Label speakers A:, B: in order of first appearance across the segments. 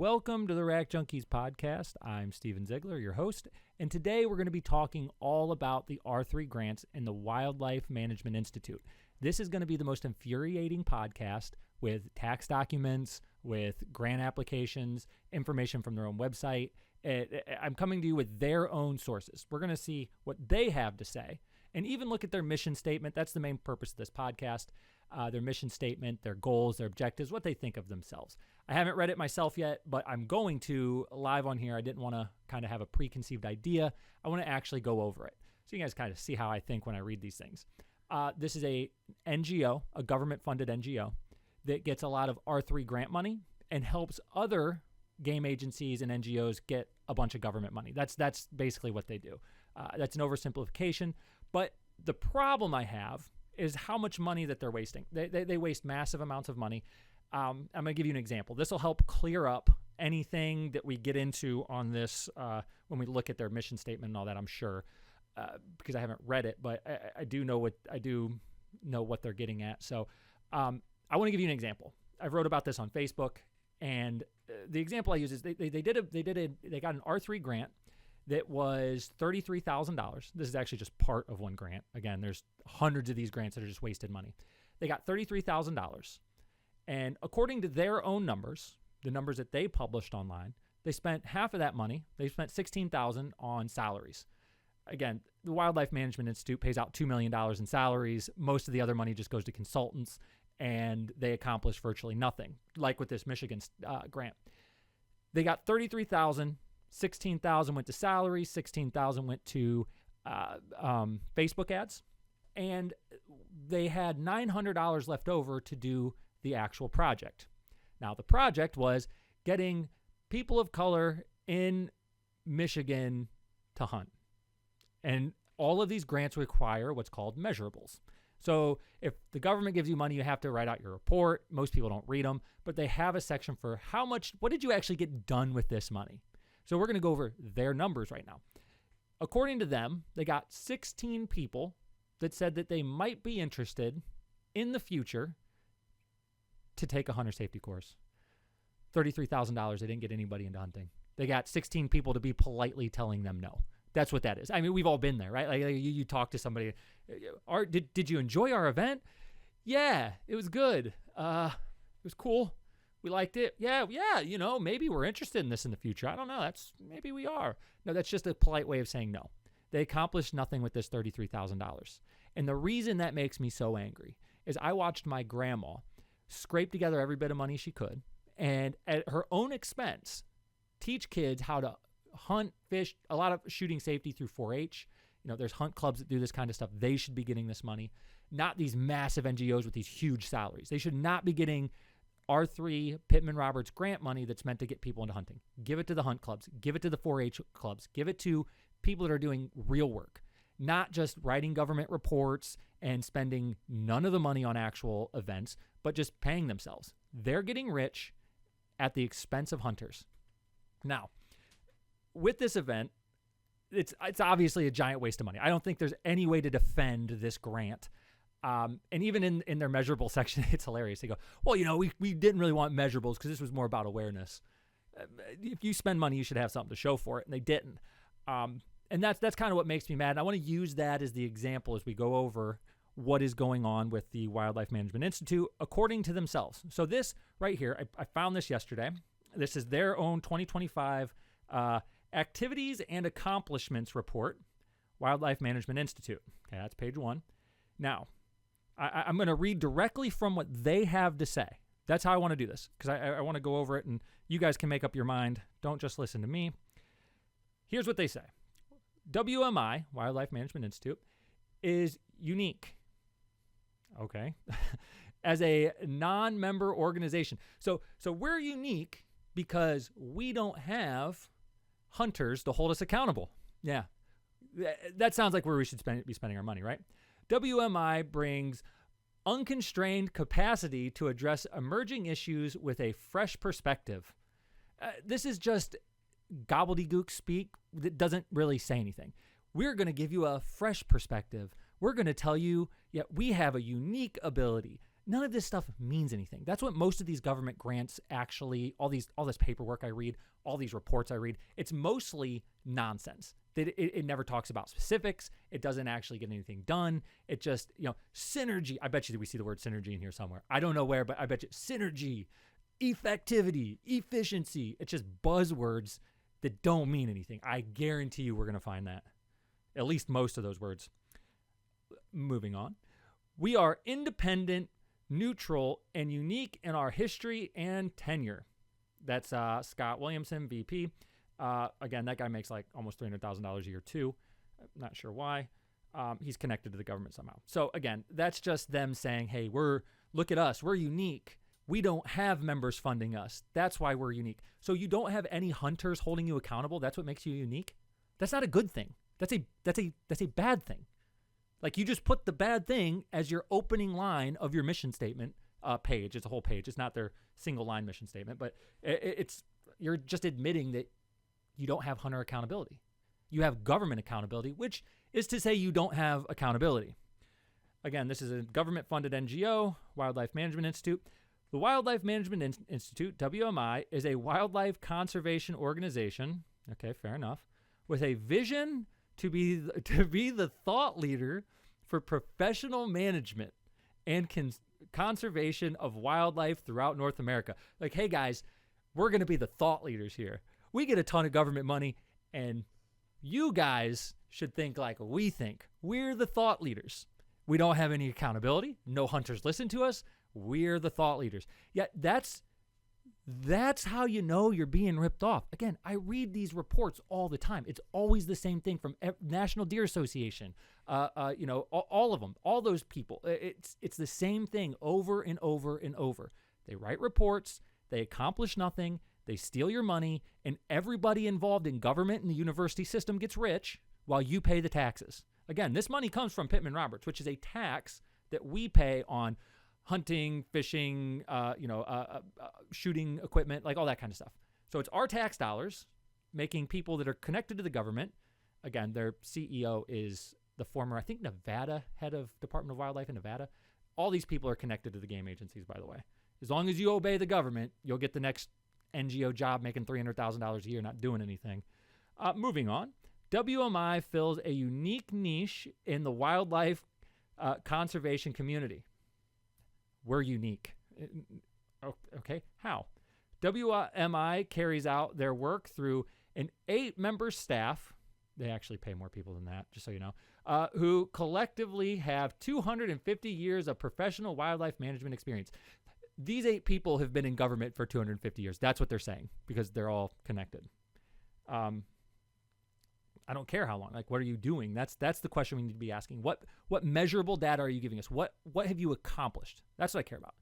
A: Welcome to the Junkies podcast. I'm Steven Ziegler, your host, and today we're going to be talking all about the R3 grants and the Wildlife Management Institute. This is going to be the most infuriating podcast with tax documents, with grant applications, information from their own website. I'm coming to you with their own sources. We're going to see what they have to say and even look at their mission statement. That's the main purpose of this podcast. Their mission statement, their goals, their objectives, what they think of themselves. I haven't read it myself yet, but I'm going to live on here. I didn't want to kind of have a preconceived idea. I want to actually go over it so you guys kind of see how I think when I read these things. This is a NGO, a government-funded NGO that gets a lot of R3 grant money and helps other game agencies and NGOs get a bunch of government money. That's basically what they do. That's an oversimplification, but the problem I have is how much money that they're wasting. They waste massive amounts of money. I'm going to give you an example. This will help clear up anything that we get into on this when we look at their mission statement and all that, I'm sure, because I haven't read it, but I do know what they're getting at. So I want to give you an example. I wrote about this on Facebook, and the example I use is they got an R3 grant that was $33,000. This is actually just part of one grant. Again, there's hundreds of these grants that are just wasted money. They got $33,000. And according to their own numbers, the numbers that they published online, they spent half of that money. They spent $16,000 on salaries. Again, the Wildlife Management Institute pays out $2 million in salaries. Most of the other money just goes to consultants, and they accomplish virtually nothing, like with this Michigan grant. They got $33,000. $16,000 went to salaries, $16,000 went to Facebook ads, and they had $900 left over to do the actual project. Now, the project was getting people of color in Michigan to hunt. And all of these grants require what's called measurables. So if the government gives you money, you have to write out your report. Most people don't read them, but they have a section for what did you actually get done with this money? So we're going to go over their numbers right now. According to them, they got 16 people that said that they might be interested in the future to take a hunter safety course. $33,000, they didn't get anybody into hunting. They got 16 people to be politely telling them no. That's what that is. I mean, we've all been there, right? Like you talk to somebody, did you enjoy our event? Yeah, it was good. It was cool. We liked it. Yeah, maybe we're interested in this in the future. I don't know. Maybe we are. No, that's just a polite way of saying no. They accomplished nothing with this $33,000. And the reason that makes me so angry is I watched my grandma scrape together every bit of money she could and at her own expense teach kids how to hunt, fish, a lot of shooting safety through 4-H. There's hunt clubs that do this kind of stuff. They should be getting this money, not these massive NGOs with these huge salaries. They should not be getting R3 Pittman-Robertson grant money that's meant to get people into hunting. Give it to the hunt clubs. Give it to the 4-H clubs. Give it to people that are doing real work, not just writing government reports and spending none of the money on actual events, but just paying themselves. They're getting rich at the expense of hunters. Now, with this event, it's obviously a giant waste of money. I don't think there's any way to defend this grant. And even in their measurable section, it's hilarious. They go, well, we didn't really want measurables because this was more about awareness. If you spend money, you should have something to show for it, and they didn't. And that's kind of what makes me mad. And I want to use that as the example as we go over what is going on with the Wildlife Management Institute according to themselves. So this right here, I found this yesterday. This is their own 2025 Activities and Accomplishments Report, Wildlife Management Institute. Okay, that's page 1. Now, I'm going to read directly from what they have to say. That's how I want to do this, because I want to go over it, and you guys can make up your mind. Don't just listen to me. Here's what they say. WMI, Wildlife Management Institute, is unique, okay, as a non-member organization. So we're unique because we don't have hunters to hold us accountable. Yeah, that sounds like where we should be spending our money, right? WMI brings unconstrained capacity to address emerging issues with a fresh perspective. This is just gobbledygook speak that doesn't really say anything. We're going to give you a fresh perspective. We're going to tell you, we have a unique ability. None of this stuff means anything. That's what most of these government grants actually, all this paperwork I read, all these reports I read, it's mostly nonsense. It never talks about specifics. It doesn't actually get anything done. It just, synergy. I bet you that we see the word synergy in here somewhere. I don't know where, but I bet you synergy, effectivity, efficiency. It's just buzzwords that don't mean anything. I guarantee you we're going to find that. At least most of those words. Moving on. We are independent, neutral, and unique in our history and tenure. That's Scott Williamson, VP. Again, that guy makes like almost $300,000 a year too. I'm not sure why. He's connected to the government somehow. So again, that's just them saying, hey, look at us. We're unique. We don't have members funding us. That's why we're unique. So you don't have any hunters holding you accountable. That's what makes you unique. That's not a good thing. That's a bad thing. Like you just put the bad thing as your opening line of your mission statement page. It's a whole page. It's not their single line mission statement, but you're just admitting that you don't have hunter accountability. You have government accountability, which is to say you don't have accountability. Again, this is a government-funded NGO, Wildlife Management Institute. The Wildlife Management Institute, WMI, is a wildlife conservation organization, okay, fair enough, with a vision to be the thought leader for professional management and conservation of wildlife throughout North America. Like, hey guys, we're going to be the thought leaders here. We get a ton of government money, and you guys should think like we think. We're the thought leaders. We don't have any accountability. No hunters listen to us. We're the thought leaders. Yet that's how you know you're being ripped off. Again, I read these reports all the time. It's always the same thing from National Deer Association, all of them, all those people. It's the same thing over and over and over. They write reports. They accomplish nothing. They steal your money, and everybody involved in government and the university system gets rich while you pay the taxes. Again, this money comes from Pittman-Robertson, which is a tax that we pay on hunting, fishing, shooting equipment, like all that kind of stuff. So it's our tax dollars making people that are connected to the government. Again, their CEO is the former, I think, Nevada head of Department of Wildlife in Nevada. All these people are connected to the game agencies, by the way. As long as you obey the government, you'll get the next NGO job making $300,000 a year, not doing anything. Moving on. WMI fills a unique niche in the wildlife conservation community. We're unique. Okay, how? WMI carries out their work through an 8-member staff. They actually pay more people than that, just so you know, who collectively have 250 years of professional wildlife management experience. These 8 people have been in government for 250 years. That's what they're saying, because they're all connected. I don't care how long. Like, what are you doing? That's the question we need to be asking. What measurable data are you giving us? What have you accomplished? That's what I care about.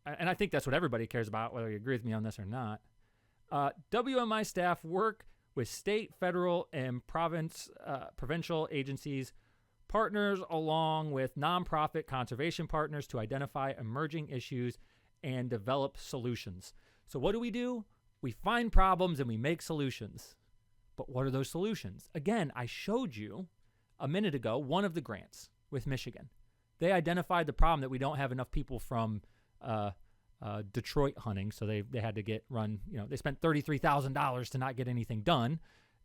A: And I think that's what everybody cares about, whether you agree with me on this or not. WMI staff work with state, federal, and provincial agencies, partners along with nonprofit conservation partners to identify emerging issues and develop solutions. So what do? We find problems and we make solutions. But what are those solutions? Again, I showed you a minute ago one of the grants with Michigan. They identified the problem that we don't have enough people from Detroit hunting, so they had to they spent $33,000 to not get anything done.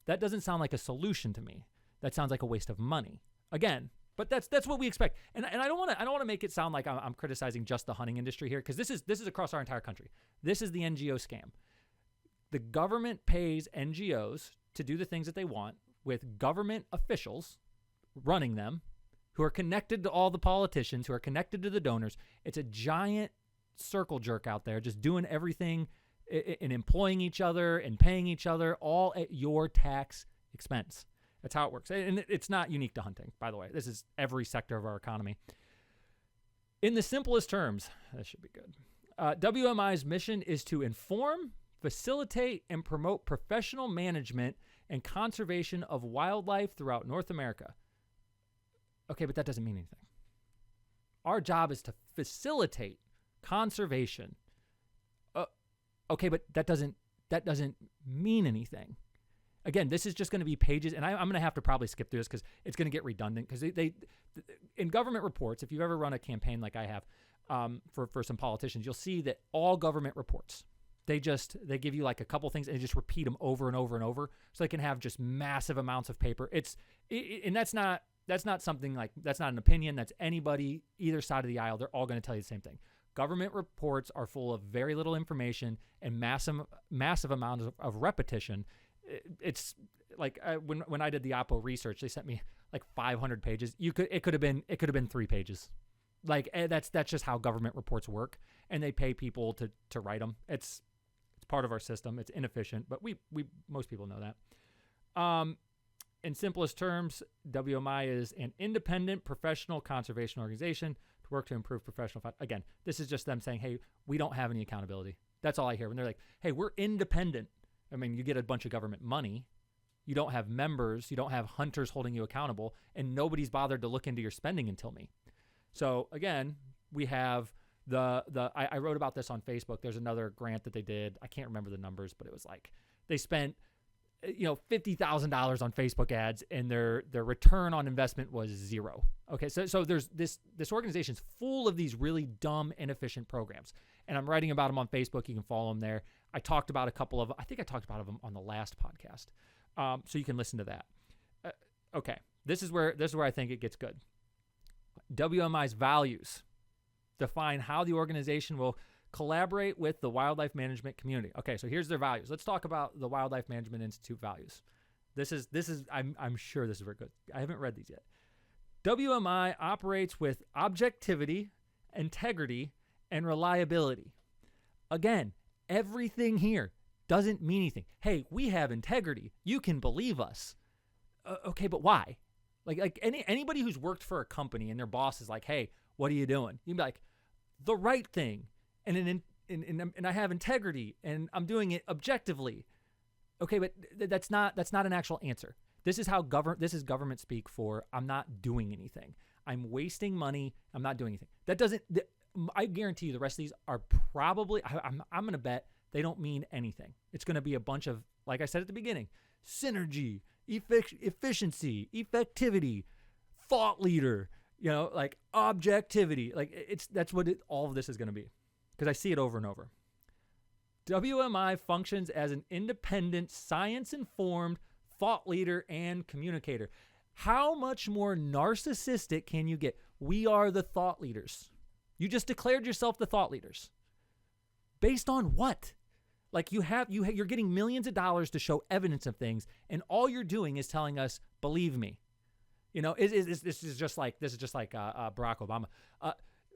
A: That doesn't sound like a solution to me. That sounds like a waste of money. Again, but that's what we expect. And I don't want to make it sound like I'm criticizing just the hunting industry here, because this is across our entire country. This is the NGO scam. The government pays NGOs to do the things that they want with government officials running them, who are connected to all the politicians, who are connected to the donors. It's a giant circle jerk out there, just doing everything and employing each other and paying each other, all at your tax expense. That's how it works. And it's not unique to hunting, by the way. This is every sector of our economy. In the simplest terms, that should be good. WMI's mission is to inform, facilitate, and promote professional management and conservation of wildlife throughout North America. Okay, but that doesn't mean anything. Our job is to facilitate conservation. Okay, but that doesn't mean anything. Again, this is just going to be pages, and I'm going to have to probably skip through this because it's going to get redundant. Because they in government reports, if you've ever run a campaign like I have, for some politicians, you'll see that all government reports, they give you like a couple things and they just repeat them over and over and over, so they can have just massive amounts of paper. And that's not something like, that's not an opinion. That's anybody, either side of the aisle. They're all going to tell you the same thing. Government reports are full of very little information and massive amounts of repetition. It's like when I did the Oppo research, they sent me like 500 pages. It could have been 3 pages. Like that's just how government reports work, and they pay people to write them. It's part of our system. It's inefficient, but most people know that. In simplest terms, WMI is an independent professional conservation organization to work to improve professional. Again, this is just them saying, hey, we don't have any accountability. That's all I hear when they're like, hey, we're independent. I mean, you get a bunch of government money. You don't have members. You don't have hunters holding you accountable, and nobody's bothered to look into your spending until me. So again, we have I wrote about this on Facebook. There's another grant that they did. I can't remember the numbers, but it was like they spent $50,000 on Facebook ads, and their return on investment was 0. Okay, so there's this organization's full of these really dumb, inefficient programs, and I'm writing about them on Facebook. You can follow them there. I talked about a couple of, I think I talked about them on the last podcast, so you can listen to that. Okay, this is where I think it gets good. WMI's values define how the organization will collaborate with the wildlife management community. Okay, so here's their values. Let's talk about the Wildlife Management Institute values. This is I'm sure this is very good. I haven't read these yet. WMI operates with objectivity, integrity, and reliability. Again, everything here doesn't mean anything. Hey, we have integrity. You can believe us. Okay, but why? Like anybody who's worked for a company and their boss is like, hey, what are you doing? You'd be like, the right thing. And I have integrity, and I'm doing it objectively. Okay, but that's not an actual answer. This is how government speak for I'm not doing anything. I'm wasting money. I'm not doing anything. I guarantee you the rest of these are probably, I'm going to bet they don't mean anything. It's going to be a bunch of, like I said at the beginning, synergy, efficiency, effectivity, thought leader, like objectivity. Like that's what all of this is going to be, because I see it over and over. WMI functions as an independent, science-informed thought leader and communicator. How much more narcissistic can you get? We are the thought leaders. You just declared yourself the thought leaders. Based on what? Like you're getting millions of dollars to show evidence of things, and all you're doing is telling us, believe me. This is just like Barack Obama.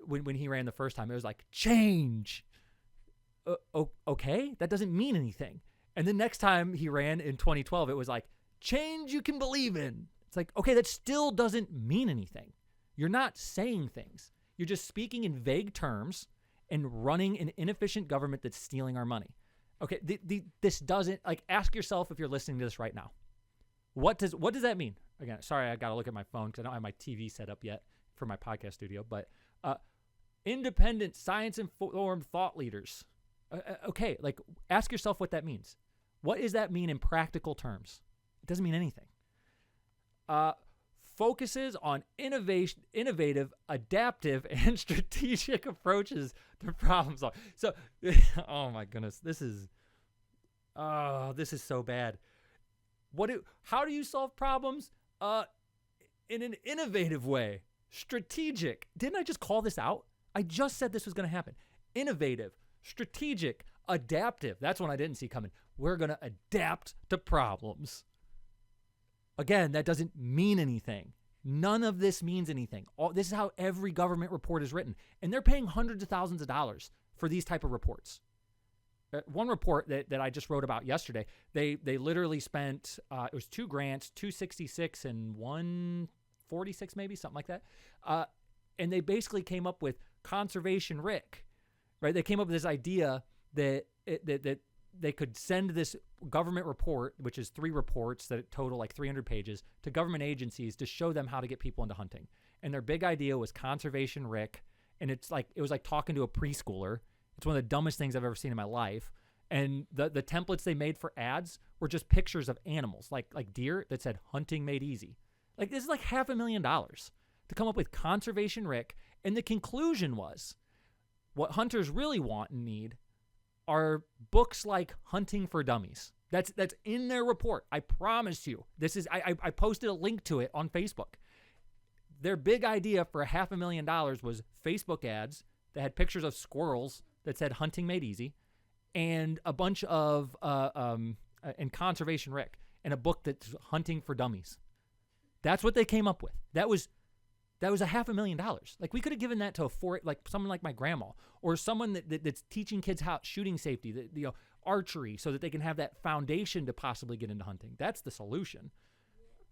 A: When he ran the first time, it was like, change. Okay, that doesn't mean anything. And the next time he ran in 2012, it was like, change you can believe in. It's like, okay, that still doesn't mean anything. You're not saying things. You're just speaking in vague terms and running an inefficient government that's stealing our money. Okay, this doesn't, like, ask yourself if you're listening to this right now. What does that mean? Again, sorry, I got to look at my phone because I don't have my TV set up yet for my podcast studio, but independent, science-informed thought leaders. Okay, like, ask yourself what that means. What does that mean in practical terms? It doesn't mean anything. Focuses on innovative, adaptive, and strategic approaches to problem solving. So, oh my goodness, this is so bad. How do you solve problems? In an innovative way, strategic. Didn't I just call this out? I just said this was going to happen. Innovative, strategic, adaptive. That's one I didn't see coming. We're going to adapt to problems. Again, that doesn't mean anything. None of this means anything. This is how every government report is written. And they're paying hundreds of thousands of dollars for these type of reports. One report that I just wrote about yesterday, they literally spent, it was 2 grants, $266 and $146 maybe, something like that. And they basically came up with Conservation Rick, right? They came up with this idea that they could send this government report, which is 3 reports that total like 300 pages, to government agencies to show them how to get people into hunting. And their big idea was Conservation Rick. And it was like talking to a preschooler. It's one of the dumbest things I've ever seen in my life. And the templates they made for ads were just pictures of animals, like deer that said hunting made easy. Like, this is like $500,000 to come up with Conservation Rick. And the conclusion was, What hunters really want and need are books like Hunting for Dummies. That's in their report. I promise you. This is I posted a link to it on Facebook. Their big idea for $500,000 was Facebook ads that had pictures of squirrels that said "Hunting Made Easy," and a bunch of and Conservation Rick, and a book that's Hunting for Dummies. That's what they came up with. That was $500,000. Like, we could have given that to someone like my grandma, or someone that's teaching kids how shooting safety, archery, so that they can have that foundation to possibly get into hunting. That's the solution.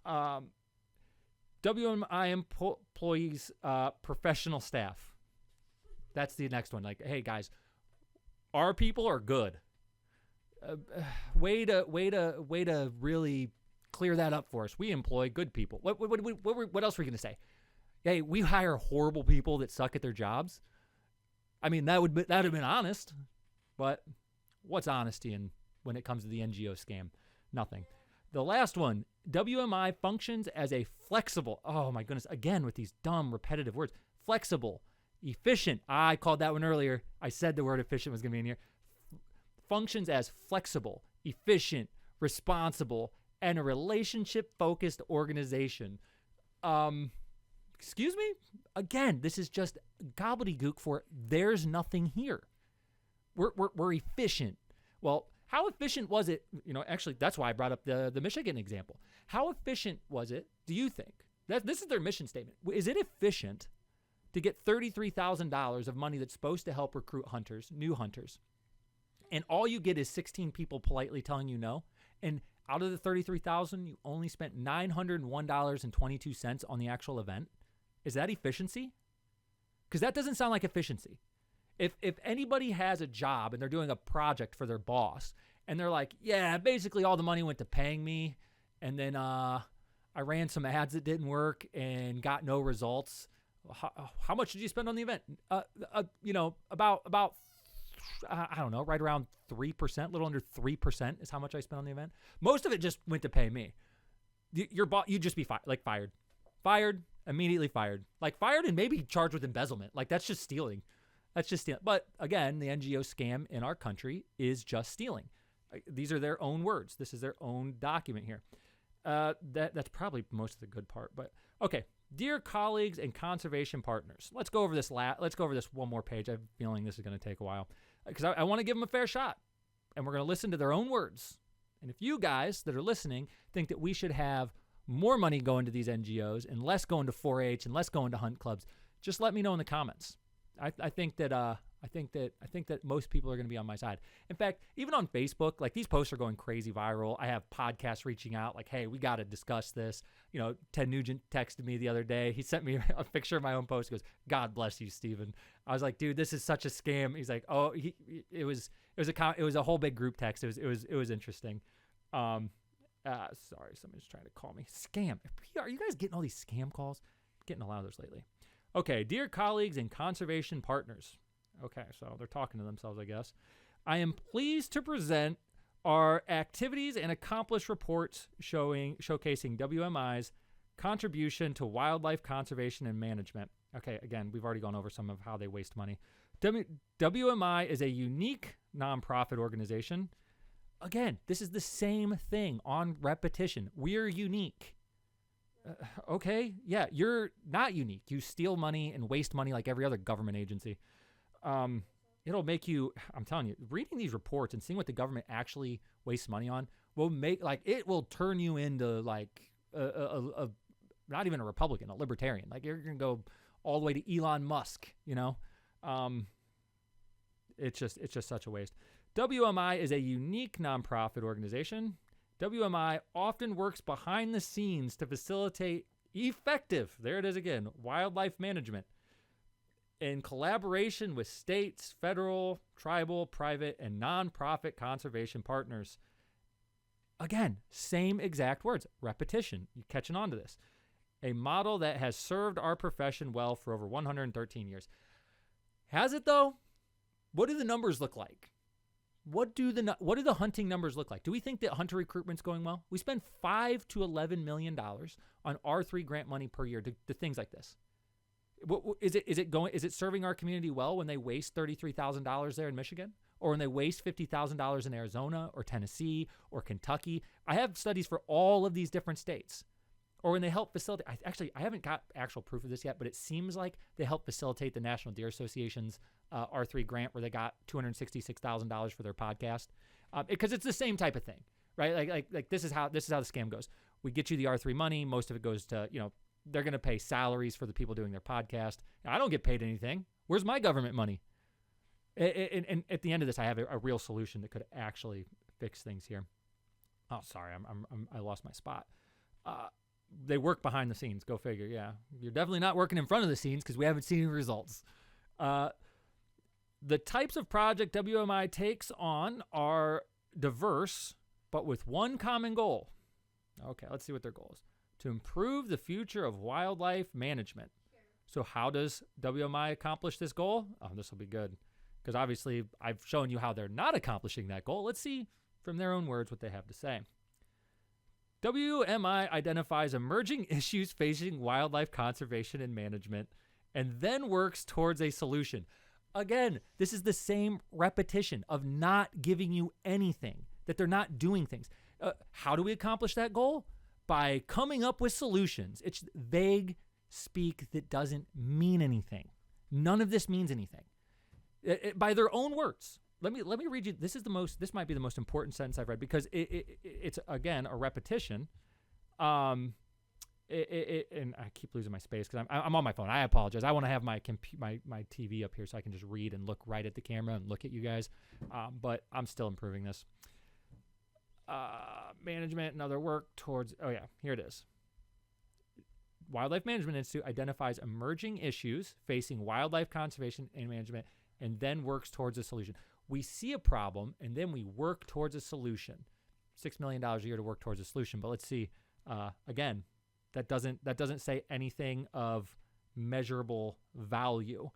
A: WMI employees, professional staff. That's the next one. Like, hey guys, our people are good. Way to really clear that up for us. We employ good people. What else were you going to say? Hey, we hire horrible people that suck at their jobs. I mean, that would have been honest, but what's honesty when it comes to the NGO scam? Nothing. The last one, WMI functions as a flexible, oh my goodness, again with these dumb repetitive words, flexible, efficient. I called that one earlier. I said the word efficient was going to be in here. Functions as flexible, efficient, responsible, and a relationship-focused organization. Excuse me? Again, this is just gobbledygook for there's nothing here. We're efficient. Well, how efficient was it? Actually, that's why I brought up the Michigan example. How efficient was it, do you think? This is their mission statement. Is it efficient to get $33,000 of money that's supposed to help recruit new hunters, and all you get is 16 people politely telling you no? And out of the $33,000, you only spent $901.22 on the actual event? Is that efficiency? Because that doesn't sound like efficiency. If anybody has a job and they're doing a project for their boss, and they're like, yeah, basically all the money went to paying me, and then I ran some ads that didn't work and got no results. How much did you spend on the event? About I don't know, right around 3%, a little under 3% is how much I spent on the event. Most of it just went to pay me. Your boss, you'd just be fired, immediately fired, and maybe charged with embezzlement. Like, that's just stealing. But again, the NGO scam in our country is just stealing. These are their own words. This is their own document here. That's probably most of the good part. But okay, dear colleagues and conservation partners, let's go over this. Let's go over this one more page. I have a feeling this is going to take a while because I want to give them a fair shot, and we're going to listen to their own words. And if you guys that are listening think that we should have more money going to these NGOs and less going to 4-H and less going to hunt clubs, just let me know in the comments. I think that most people are going to be on my side. In fact, even on Facebook, like, these posts are going crazy viral. I have podcasts reaching out like, hey, we got to discuss this. Ted Nugent texted me the other day. He sent me a picture of my own post. He goes, God bless you, Stephen. I was like, dude, this is such a scam. He's like, oh, it was a whole big group text. It was interesting. Sorry, somebody's trying to call me. Scam. Are you guys getting all these scam calls? I'm getting a lot of those lately. Okay, dear colleagues and conservation partners. Okay, so they're talking to themselves, I guess. I am pleased to present our activities and accomplished reports showcasing WMI's contribution to wildlife conservation and management. Okay, again, we've already gone over some of how they waste money. WMI is a unique nonprofit organization. Again, this is the same thing on repetition. We're unique. Okay, yeah, you're not unique. You steal money and waste money like every other government agency. It'll make you, I'm telling you, reading these reports and seeing what the government actually wastes money on it will turn you into a not even a Republican, a libertarian. Like, you're going to go all the way to Elon Musk, It's just such a waste. WMI is a unique nonprofit organization. WMI often works behind the scenes to facilitate effective, there it is again, wildlife management in collaboration with states, federal, tribal, private, and nonprofit conservation partners. Again, same exact words, repetition. You catching on to this? A model that has served our profession well for over 113 years. Has it though? What do the numbers look like? What do the hunting numbers look like? Do we think that hunter recruitment's going well? We spend $5 to $11 million on R3 grant money per year to things like this. Is it serving our community well when they waste $33,000 there in Michigan, or when they waste $50,000 in Arizona or Tennessee or Kentucky? I have studies for all of these different states. Or when they help facilitate, I haven't got actual proof of this yet, but it seems like they help facilitate the National Deer Association's R3 grant, where they got $266,000 for their podcast, because it's the same type of thing, right? Like this is how the scam goes. We get you the R3 money. Most of it goes to, they're going to pay salaries for the people doing their podcast. I don't get paid anything. Where's my government money? And at the end of this, I have a real solution that could actually fix things here. Oh, sorry, I lost my spot. They work behind the scenes. Go figure. Yeah, you're definitely not working in front of the scenes because we haven't seen any results. The types of project WMI takes on are diverse, but with one common goal. Okay, let's see what their goal is. To improve the future of wildlife management. So how does WMI accomplish this goal? Oh, this will be good, because obviously I've shown you how they're not accomplishing that goal. Let's see from their own words what they have to say. WMI identifies emerging issues facing wildlife conservation and management, and then works towards a solution. Again, this is the same repetition of not giving you anything, that they're not doing things. How do we accomplish that goal? By coming up with solutions. It's vague speak that doesn't mean anything. None of this means anything. By their own words. Let me read you. This might be the most important sentence I've read, because it's again a repetition. And I keep losing my space because I'm on my phone. I apologize. I want to have my TV up here so I can just read and look right at the camera and look at you guys. But I'm still improving this. Management and other work towards. Oh yeah, here it is. Wildlife Management Institute identifies emerging issues facing wildlife conservation and management, and then works towards a solution. We see a problem, and then we work towards a solution. $6 million a year to work towards a solution. But let's see. Again, that doesn't say anything of measurable value.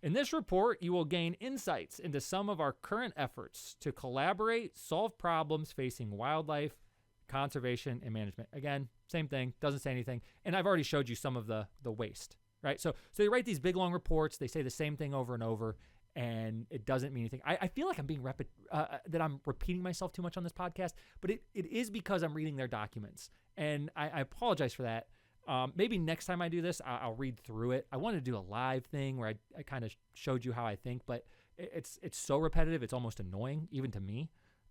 A: In this report, you will gain insights into some of our current efforts to collaborate, solve problems facing wildlife conservation and management. Again, same thing. Doesn't say anything. And I've already showed you some of the waste, right? So they write these big, long reports. They say the same thing over and over, and it doesn't mean anything. I feel like I'm being that I'm repeating myself too much on this podcast, but it is because I'm reading their documents, and I apologize for that. Maybe next time I do this, I'll read through it. I wanted to do a live thing where I kind of showed you how I think, but it's so repetitive, it's almost annoying, even to me.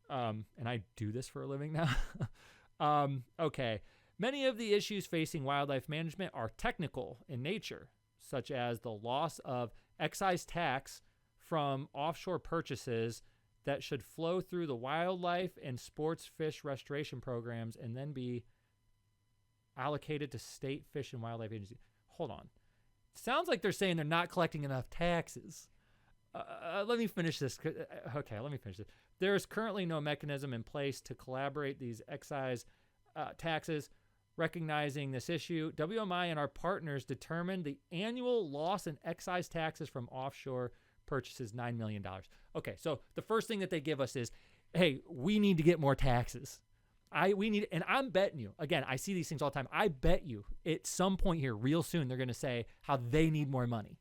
A: And I do this for a living now. Okay. Many of the issues facing wildlife management are technical in nature, such as the loss of excise tax from offshore purchases that should flow through the wildlife and sports fish restoration programs and then be allocated to state fish and wildlife agencies. Hold on. Sounds like they're saying they're not collecting enough taxes. Let me finish this. Okay, let me finish this. There is currently no mechanism in place to collaborate these excise taxes. Recognizing this issue, WMI and our partners determined the annual loss in excise taxes from offshore purchases $9 million. Okay, so the first thing that they give us is, hey, we need to get more taxes. And I'm betting you, again, I see these things all the time. I bet you at some point here, real soon, they're going to say how they need more money,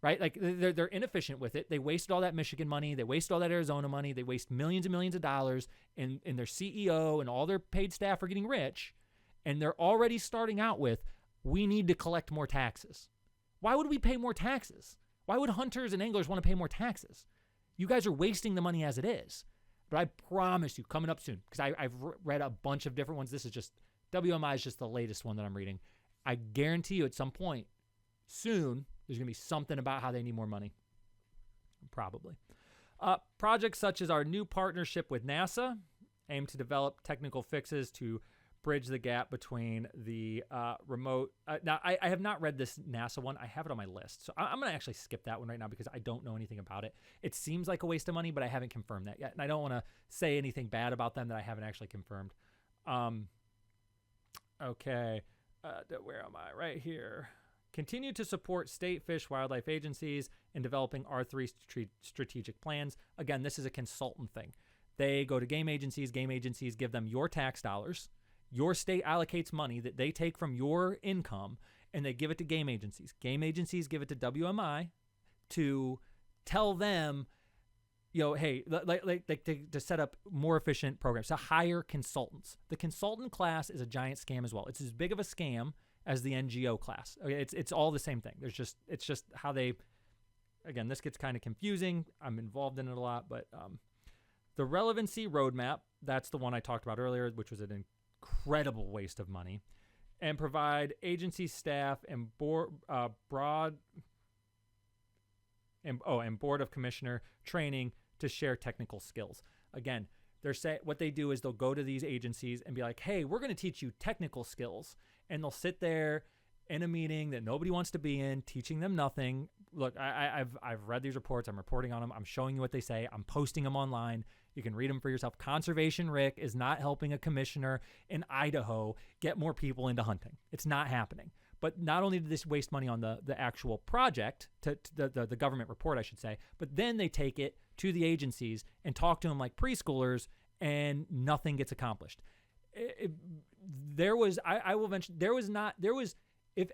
A: right? Like they're inefficient with it. They wasted all that Michigan money. They wasted all that Arizona money. They waste millions and millions of dollars, and their CEO and all their paid staff are getting rich. And they're already starting out with, we need to collect more taxes. Why would we pay more taxes? Why would hunters and anglers want to pay more taxes? You guys are wasting the money as it is. But I promise you, coming up soon, because I've read a bunch of different ones. This is just, WMI is just the latest one that I'm reading. I guarantee you at some point soon, there's going to be something about how they need more money. Probably. Projects such as our new partnership with NASA aim to develop technical fixes to bridge the gap between the remote. Now, I have not read this NASA one. I have it on my list. So I'm going to actually skip that one right now because I don't know anything about it. It seems like a waste of money, but I haven't confirmed that yet. And I don't want to say anything bad about them that I haven't actually confirmed. Okay. Where am I? Right here. Continue to support state fish wildlife agencies in developing R3 strategic plans. Again, this is a consultant thing. They go to game agencies. Game agencies give them your tax dollars. Your state allocates money that they take from your income, and they give it to game agencies. Game agencies give it to WMI to tell them, hey, to set up more efficient programs, to hire consultants. The consultant class is a giant scam as well. It's as big of a scam as the NGO class. Okay, it's all the same thing. It's just how they, again, this gets kind of confusing. I'm involved in it a lot, but the relevancy roadmap, that's the one I talked about earlier, which was an incredible waste of money, and provide agency staff and board of commissioner training to share technical skills. Again, what they do is they'll go to these agencies and be like, hey, we're going to teach you technical skills. And they'll sit there in a meeting that nobody wants to be in, teaching them nothing. Look, I've read these reports. I'm reporting on them. I'm showing you what they say. I'm posting them online. You can read them for yourself. Conservation Rick is not helping a commissioner in Idaho get more people into hunting. It's not happening. But not only did this waste money on the actual project, the government report, I should say, but then they take it to the agencies and talk to them like preschoolers, and nothing gets accomplished. If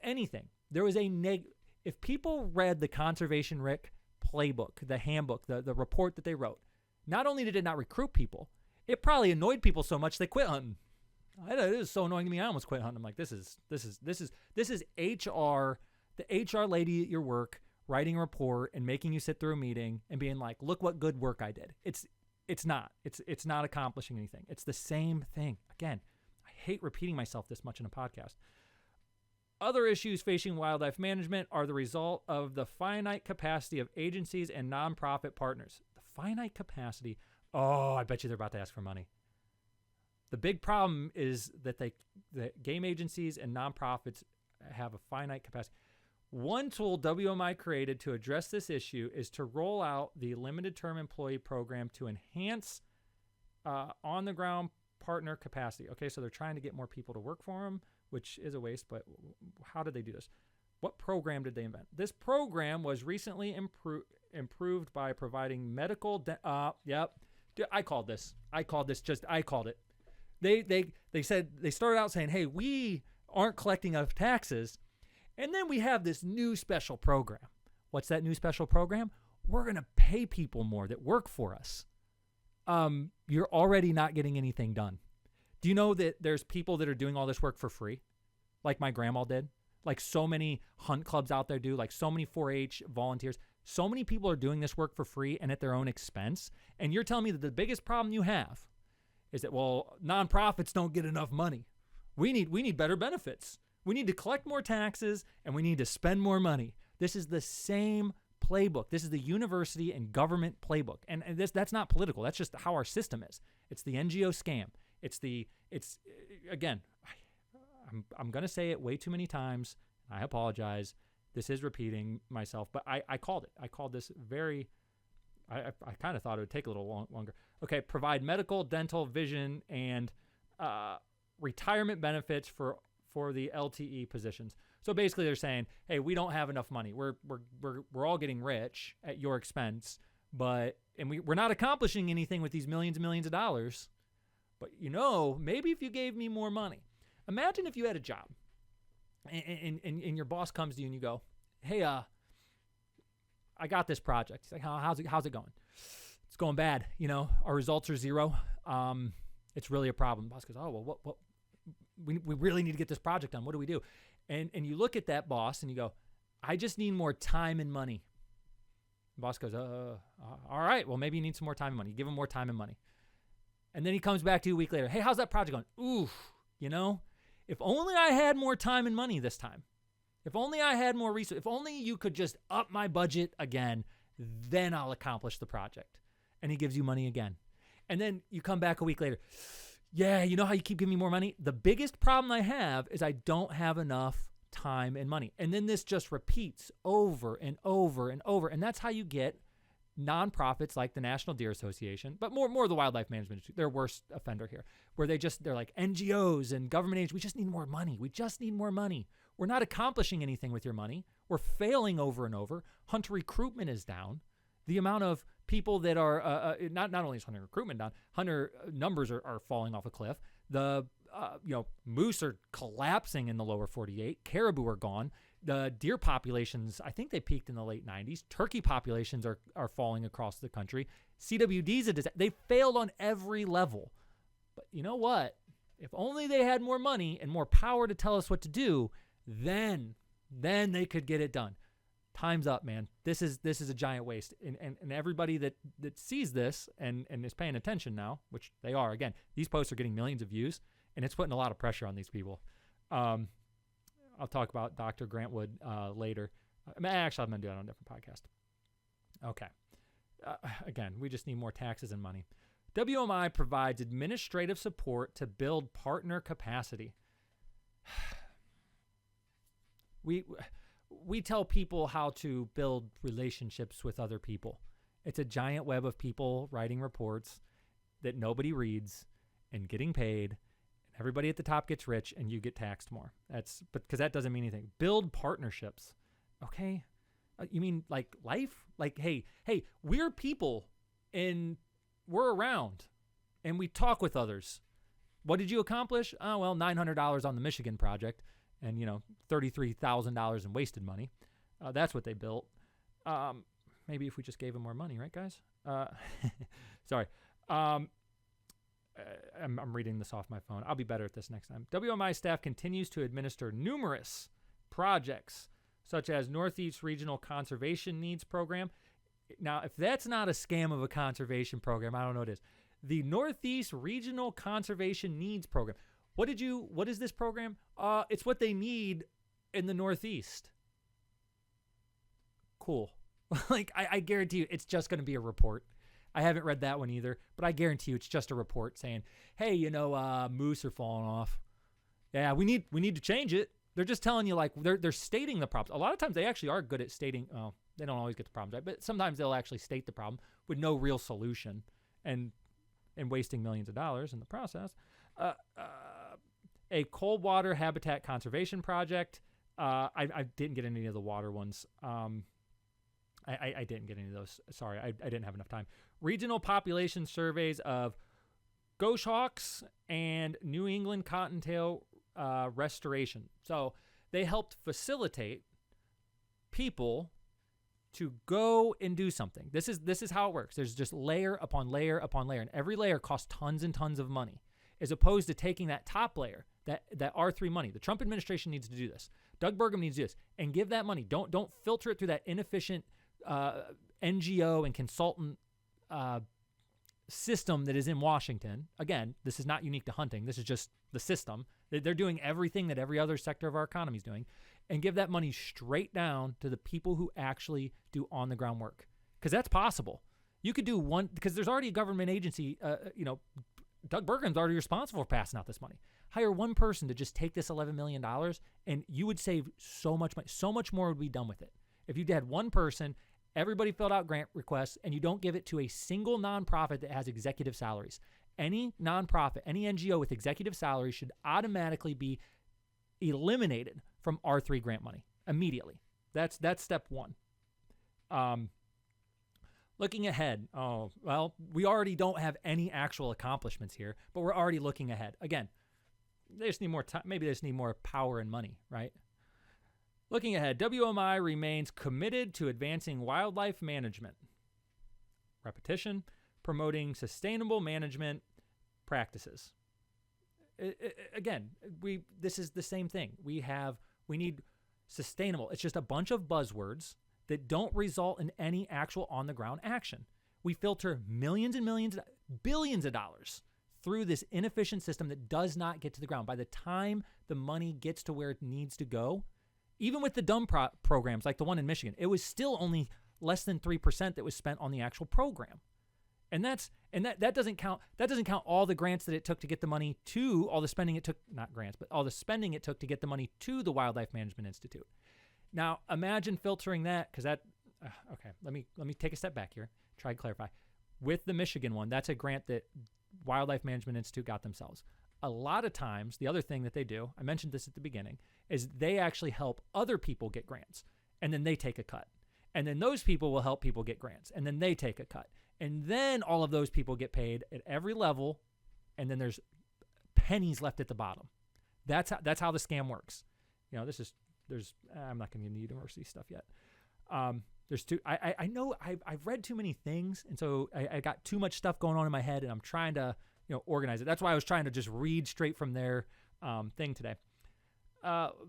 A: anything, there was if people read the Conservation Rick playbook, the handbook, the report that they wrote, not only did it not recruit people, it probably annoyed people so much they quit hunting. It is so annoying to me. I almost quit hunting. I'm like, this is HR, the HR lady at your work writing a report and making you sit through a meeting and being like, look what good work I did. It's not accomplishing anything. It's the same thing. Again, I hate repeating myself this much in a podcast. Other issues facing wildlife management are the result of the finite capacity of agencies and nonprofit partners. The finite capacity. Oh, I bet you they're about to ask for money. The big problem is that the game agencies and nonprofits have a finite capacity. One tool WMI created to address this issue is to roll out the limited term employee program to enhance on-the-ground partner capacity. Okay, so they're trying to get more people to work for them, which is a waste, but how did they do this? What program did they invent? This program was recently improved by providing medical... Yep. I called it. They said, they started out saying, hey, we aren't collecting enough taxes, and then we have this new special program. What's that new special program? We're going to pay people more that work for us. You're already not getting anything done. Do you know that there's people that are doing all this work for free? Like my grandma did. Like so many hunt clubs out there do. Like so many 4-H volunteers. So many people are doing this work for free and at their own expense. And you're telling me that the biggest problem you have is that, well, nonprofits don't get enough money. We need better benefits. We need to collect more taxes and we need to spend more money. This is the same playbook. This is the university and government playbook. And that's not political. That's just how our system is. It's the NGO scam. Again, I'm going to say it way too many times. I apologize. This is repeating myself, but I called it. I called this very, I kind of thought it would take a little longer. Okay, provide medical, dental, vision, and retirement benefits for the LTE positions. So basically they're saying, hey, we don't have enough money. We're all getting rich at your expense, we're not accomplishing anything with these millions and millions of dollars. But maybe if you gave me more money. Imagine if you had a job and your boss comes to you and you go, hey, I got this project. He's like, how's it going? It's going bad. Our results are 0. It's really a problem. The boss goes, oh, well, what we really need to get this project done. What do we do? And you look at that boss and you go, I just need more time and money. The boss goes, all right, well, maybe you need some more time and money. You give him more time and money. And then he comes back to you a week later. Hey, how's that project going? Oof, if only I had more time and money this time. If only I had more resources. If only you could just up my budget again, then I'll accomplish the project. And he gives you money again. And then you come back a week later. Yeah, you know how you keep giving me more money? The biggest problem I have is I don't have enough time and money. And then this just repeats over and over and over. And that's how you get nonprofits like the National Deer Association, but more the Wildlife Management Institute, they're worst offender here, where they're like NGOs and government agencies. We just need more money. We just need more money. We're not accomplishing anything with your money. We're failing over and over. Hunter recruitment is down. The amount of people that are not only is hunter recruitment down, hunter numbers are falling off a cliff. The moose are collapsing in the lower 48. Caribou are gone. The deer populations, I think they peaked in the late 90s. Turkey populations are falling across the country. CWD's a disaster. They failed on every level. But you know what? If only they had more money and more power to tell us what to do, then they could get it done. Time's up, man. This is a giant waste. And everybody that sees this and is paying attention now, which they are, again, these posts are getting millions of views, and it's putting a lot of pressure on these people. I'll talk about Dr. Grantwood later. Actually, I'm going to do it on a different podcast. Okay. Again, we just need more taxes and money. WMI provides administrative support to build partner capacity. We tell people how to build relationships with other people. It's a giant web of people writing reports that nobody reads and getting paid. Everybody at the top gets rich and you get taxed more. Because that doesn't mean anything. Build partnerships. Okay? You mean like life? Like, hey, we're people and we're around and we talk with others. What did you accomplish? Oh, well, $900 on the Michigan project and, $33,000 in wasted money. That's what they built. Maybe if we just gave them more money, right, guys? Sorry. I'm reading this off my phone. I'll be better at this next time. WMI staff continues to administer numerous projects, such as Northeast Regional Conservation Needs Program. Now, if that's not a scam of a conservation program, I don't know what it is. The Northeast Regional Conservation Needs Program. What is this program? It's what they need in the Northeast. Cool. I guarantee you it's just going to be a report. I haven't read that one either, but I guarantee you it's just a report saying, hey, moose are falling off. Yeah, we need to change it. They're just telling you, they're stating the problems. A lot of times they actually are good at stating, they don't always get the problems right, but sometimes they'll actually state the problem with no real solution and wasting millions of dollars in the process. A cold water habitat conservation project. I didn't get any of the water ones. I didn't get any of those. Sorry, I didn't have enough time. Regional population surveys of goshawks and New England cottontail restoration. So they helped facilitate people to go and do something. This is how it works. There's just layer upon layer upon layer, and every layer costs tons and tons of money, as opposed to taking that top layer, that R3 money. The Trump administration needs to do this. Doug Burgum needs to do this and give that money. Don't filter it through that inefficient NGO and consultant system that is in Washington. Again, this is not unique to hunting. This is just the system. They're doing everything that every other sector of our economy is doing, and give that money straight down to the people who actually do on-the-ground work. Because that's possible. You could do one, because there's already a government agency, Doug Burgum's already responsible for passing out this money. Hire one person to just take this $11 million, and you would save so much money. So much more would be done with it. If you had one person, everybody filled out grant requests, and you don't give it to a single nonprofit that has executive salaries. Any nonprofit, any NGO with executive salaries should automatically be eliminated from R3 grant money immediately. That's step one. Looking ahead. Oh, well, we already don't have any actual accomplishments here, but we're already looking ahead. Again, they just need more time. Maybe they just need more power and money, right? Looking ahead, WMI remains committed to advancing wildlife management. Repetition, promoting sustainable management practices. Again, this is the same thing. We need sustainable. It's just a bunch of buzzwords that don't result in any actual on-the-ground action. We filter millions and millions, billions of dollars through this inefficient system that does not get to the ground. By the time the money gets to where it needs to go, even with the dumb programs like the one in Michigan, it was still only less than 3% that was spent on the actual program. And that doesn't count. That doesn't count all the grants that it took to get the money to, all the spending it took, not grants, but all the spending it took to get the money to the Wildlife Management Institute. Now, imagine filtering that, because okay, let me take a step back here, try to clarify. With the Michigan one, that's a grant that Wildlife Management Institute got themselves. A lot of times, the other thing that they do, I mentioned this at the beginning, is they actually help other people get grants, and then they take a cut. And then those people will help people get grants. And then they take a cut. And then all of those people get paid at every level. And then there's pennies left at the bottom. That's how the scam works. You know, I'm not going to get into university stuff yet. I know I've read too many things. And so I got too much stuff going on in my head, and I'm trying to, organize it. That's why I was trying to just read straight from their thing today.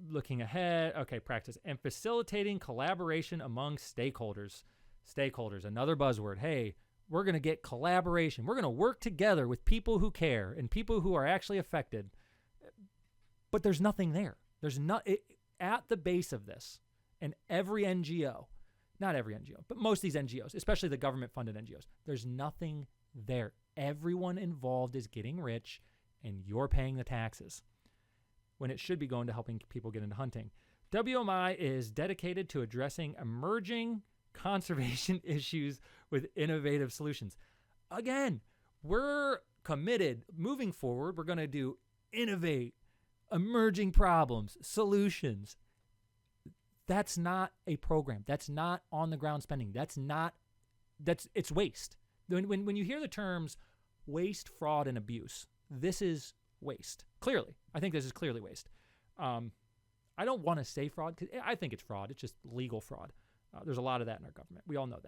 A: Looking ahead. Okay. Practice and facilitating collaboration among stakeholders. Stakeholders, another buzzword. Hey, we're going to get collaboration. We're going to work together with people who care and people who are actually affected. But there's nothing there. There's not at the base of this, and every NGO, not every NGO, but most of these NGOs, especially the government-funded NGOs, there's nothing there. Everyone involved is getting rich, and you're paying the taxes when it should be going to helping people get into hunting. WMI is dedicated to addressing emerging conservation issues with innovative solutions. Again, we're committed. Moving forward, we're going to do innovate, emerging problems, solutions. That's not a program. That's not on the ground spending. It's waste. When you hear the terms waste, fraud, and abuse, this is waste. Clearly. I think this is clearly waste. I don't want to say fraud because I think it's fraud. It's just legal fraud. There's a lot of that in our government. We all know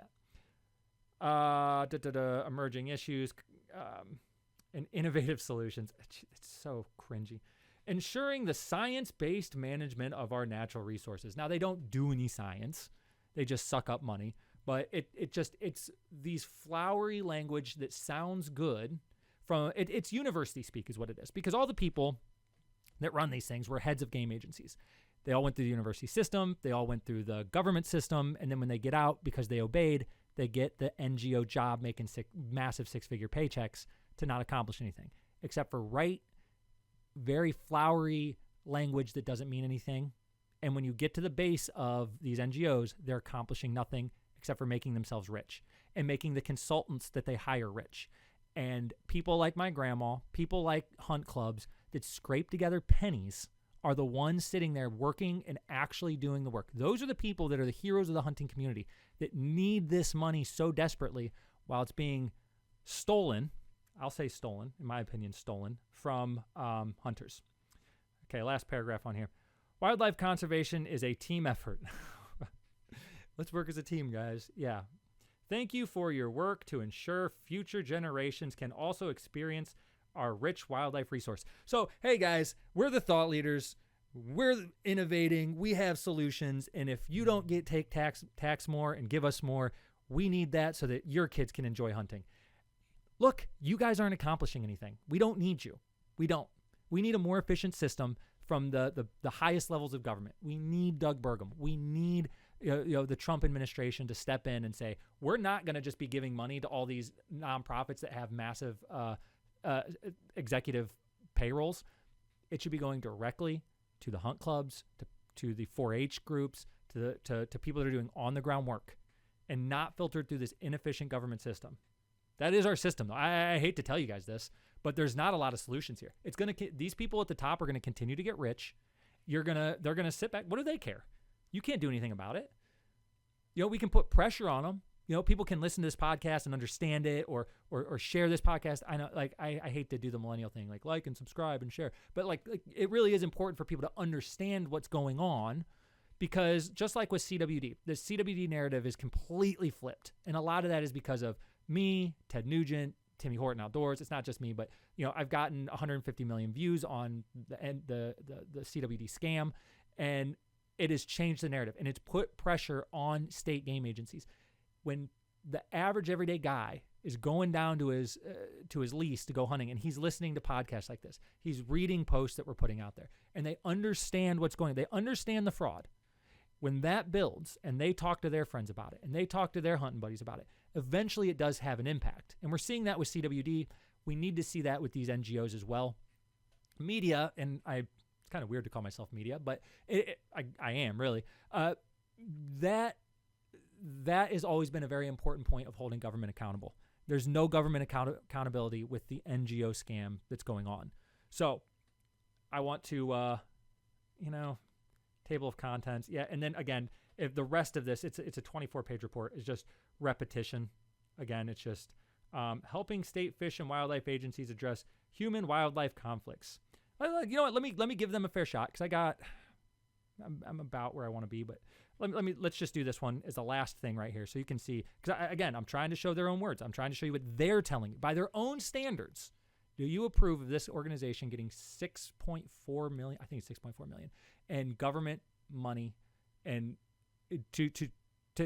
A: that. Emerging issues and innovative solutions. It's so cringy. Ensuring the science-based management of our natural resources. Now, they don't do any science. They just suck up money. But it's these flowery language that sounds good. It's university speak is what it is. Because all the people that run these things were heads of game agencies. They all went through the university system. They all went through the government system. And then when they get out, because they obeyed, they get the NGO job making massive six-figure paychecks to not accomplish anything. Except for very flowery language that doesn't mean anything. And when you get to the base of these NGOs, they're accomplishing nothing except for making themselves rich and making the consultants that they hire rich. And people like my grandma, people like hunt clubs that scrape together pennies are the ones sitting there working and actually doing the work. Those are the people that are the heroes of the hunting community that need this money so desperately while it's being stolen. I'll say stolen, in my opinion, stolen from hunters. Okay, last paragraph on here. Wildlife conservation is a team effort. Let's work as a team, guys. Yeah. Thank you for your work to ensure future generations can also experience our rich wildlife resource. So, hey, guys, we're the thought leaders. We're innovating. We have solutions. And if you don't take tax more and give us more, we need that so that your kids can enjoy hunting. Look, you guys aren't accomplishing anything. We don't need you. We don't. We need a more efficient system from the highest levels of government. We need Doug Burgum. We need the Trump administration to step in and say, we're not going to just be giving money to all these nonprofits that have massive executive payrolls. It should be going directly to the hunt clubs, to the 4-H groups, to people that are doing on the ground work, and not filtered through this inefficient government system. That is our system. I hate to tell you guys this, but there's not a lot of solutions here. These people at the top are going to continue to get rich. They're going to sit back. What do they care? You can't do anything about it. We can put pressure on them. People can listen to this podcast and understand it or share this podcast. I know, I hate to do the millennial thing, like and subscribe and share. But it really is important for people to understand what's going on, because just like with CWD, the CWD narrative is completely flipped. And a lot of that is because of me, Ted Nugent, Timmy Horton Outdoors. It's not just me, but I've gotten 150 million views on the CWD scam, and it has changed the narrative, and it's put pressure on state game agencies. When the average everyday guy is going down to his lease to go hunting, and he's listening to podcasts like this, he's reading posts that we're putting out there, and they understand what's going on. They understand the fraud. When that builds, and they talk to their friends about it, and they talk to their hunting buddies about it, eventually it does have an impact. And we're seeing that with CWD. We need to see that with these NGOs as well. Media, and it's kind of weird to call myself media, but I am really. That has always been a very important point of holding government accountable. There's no government accountability with the NGO scam that's going on. So I want to, table of contents. Yeah. And then again, if the rest of this, it's a 24-page report, is just repetition. Again, it's just helping state fish and wildlife agencies address human-wildlife conflicts. You know what? Let me give them a fair shot because I'm about where I want to be, but let's just do this one as the last thing right here so you can see. Because I'm trying to show their own words. I'm trying to show you what they're telling you by their own standards. Do you approve of this organization getting $6.4 million? I think it's $6.4 million, and government money, and to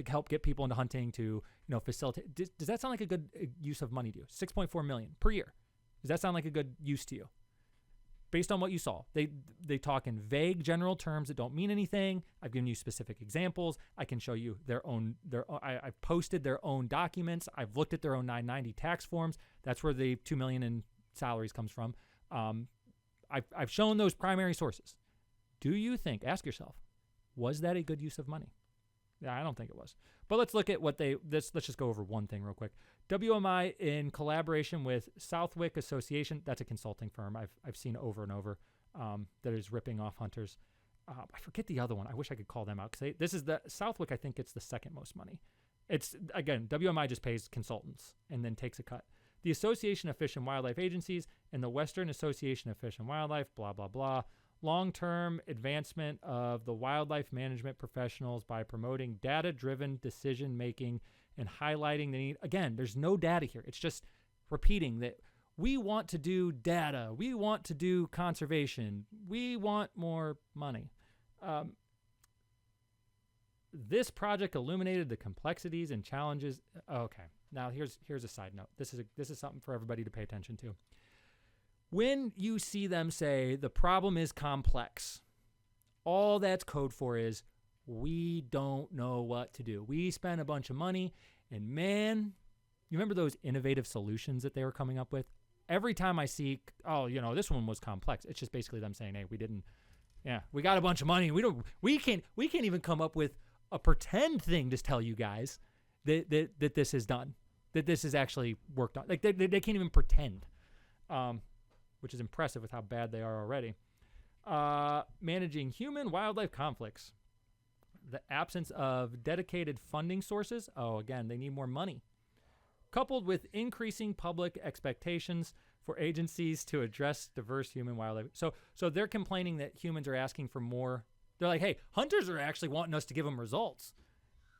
A: help get people into hunting, to facilitate. Does that sound like a good use of money to you? $6.4 million per year. Does that sound like a good use to you? Based on what you saw, they talk in vague general terms that don't mean anything. I've given you specific examples. I can show you I've posted their own documents. I've looked at their own 990 tax forms. That's where the $2 million in salaries comes from. I've shown those primary sources. Do you think? Ask yourself, was that a good use of money? Yeah, I don't think it was. But let's look at what let's just go over one thing real quick. WMI, in collaboration with Southwick Association, that's a consulting firm I've seen over and over, that is ripping off hunters. I forget the other one. I wish I could call them out because this is the Southwick. I think it's the second most money. It's, again, WMI just pays consultants and then takes a cut. The Association of Fish and Wildlife Agencies and the Western Association of Fish and Wildlife, blah, blah, blah. Long-term advancement of the wildlife management professionals by promoting data-driven decision-making and highlighting the need. Again, there's no data here. It's just repeating that we want to do data. We want to do conservation. We want more money. This project illuminated the complexities and challenges. Okay, now here's a side note. This is something for everybody to pay attention to. When you see them say the problem is complex, all that's code for is we don't know what to do. We spent a bunch of money, and man, you remember those innovative solutions that they were coming up with? Every time I see, this one was complex, it's just basically them saying, hey, we got a bunch of money. We can't even come up with a pretend thing to tell you guys that this is done, that this is actually worked on. Like they can't even pretend. Which is impressive with how bad they are already. Managing human-wildlife conflicts. The absence of dedicated funding sources. Oh, again, they need more money. Coupled with increasing public expectations for agencies to address diverse human-wildlife. So they're complaining that humans are asking for more. They're like, hey, hunters are actually wanting us to give them results,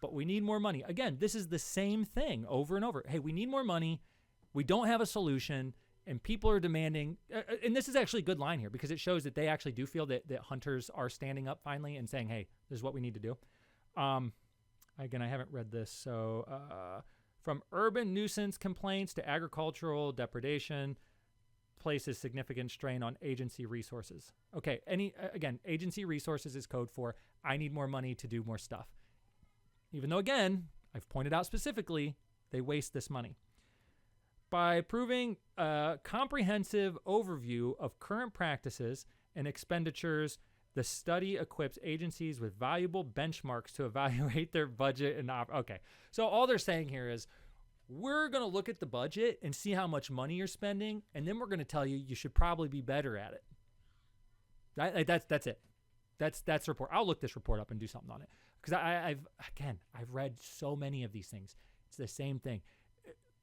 A: but we need more money. Again, this is the same thing over and over. Hey, we need more money. We don't have a solution. And people are demanding, and this is actually a good line here because it shows that they actually do feel that hunters are standing up finally and saying, hey, this is what we need to do. Again, I haven't read this. So from urban nuisance complaints to agricultural depredation, places significant strain on agency resources. Okay, agency resources is code for I need more money to do more stuff. Even though, again, I've pointed out specifically, they waste this money. By proving a comprehensive overview of current practices and expenditures, the study equips agencies with valuable benchmarks to evaluate their budget and okay. So all they're saying here is we're going to look at the budget and see how much money you're spending, and then we're going to tell you should probably be better at it. That's it. That's the report. I'll look this report up and do something on it because I've read so many of these things. It's the same thing.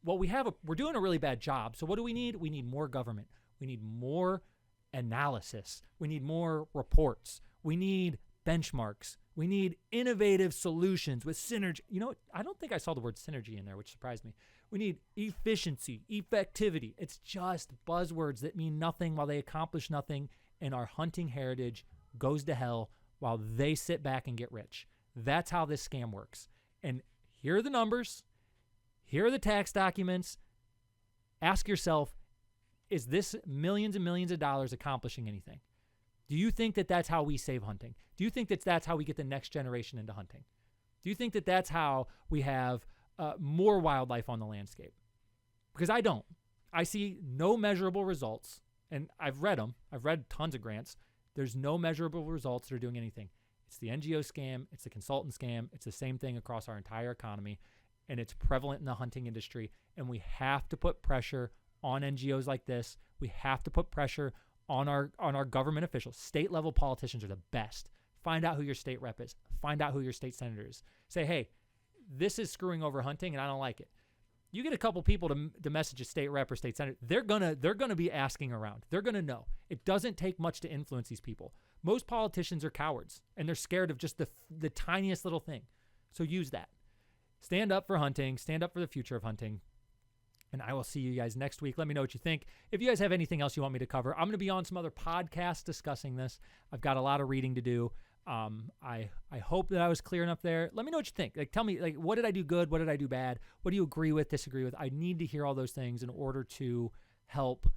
A: Well, we're doing a really bad job. So what do we need? We need more government. We need more analysis. We need more reports. We need benchmarks. We need innovative solutions with synergy. I don't think I saw the word synergy in there, which surprised me. We need efficiency, effectivity. It's just buzzwords that mean nothing while they accomplish nothing, and our hunting heritage goes to hell while they sit back and get rich. That's how this scam works. And here are the numbers. Here are the tax documents. Ask yourself, is this millions and millions of dollars accomplishing anything? Do you think that that's how we save hunting? Do you think that that's how we get the next generation into hunting? Do you think that that's how we have more wildlife on the landscape? Because I don't. I see no measurable results, and I've read them. I've read tons of grants. There's no measurable results that are doing anything. It's the NGO scam. It's the consultant scam. It's the same thing across our entire economy. And it's prevalent in the hunting industry, and we have to put pressure on NGOs like this. We have to put pressure on our government officials. State level politicians are the best. Find out who your state rep is. Find out who your state senator is. Say, hey, this is screwing over hunting and I don't like it. You get a couple people to message a state rep or state senator, they're gonna be asking around. They're gonna know. It doesn't take much to influence these people. Most politicians are cowards and they're scared of just the tiniest little thing. So use that. Stand up for hunting. Stand up for the future of hunting. And I will see you guys next week. Let me know what you think. If you guys have anything else you want me to cover, I'm going to be on some other podcasts discussing this. I've got a lot of reading to do. I hope that I was clear enough there. Let me know what you think. Like, tell me, like, what did I do good? What did I do bad? What do you agree with, disagree with? I need to hear all those things in order to help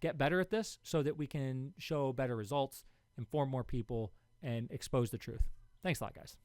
A: get better at this so that we can show better results, inform more people, and expose the truth. Thanks a lot, guys.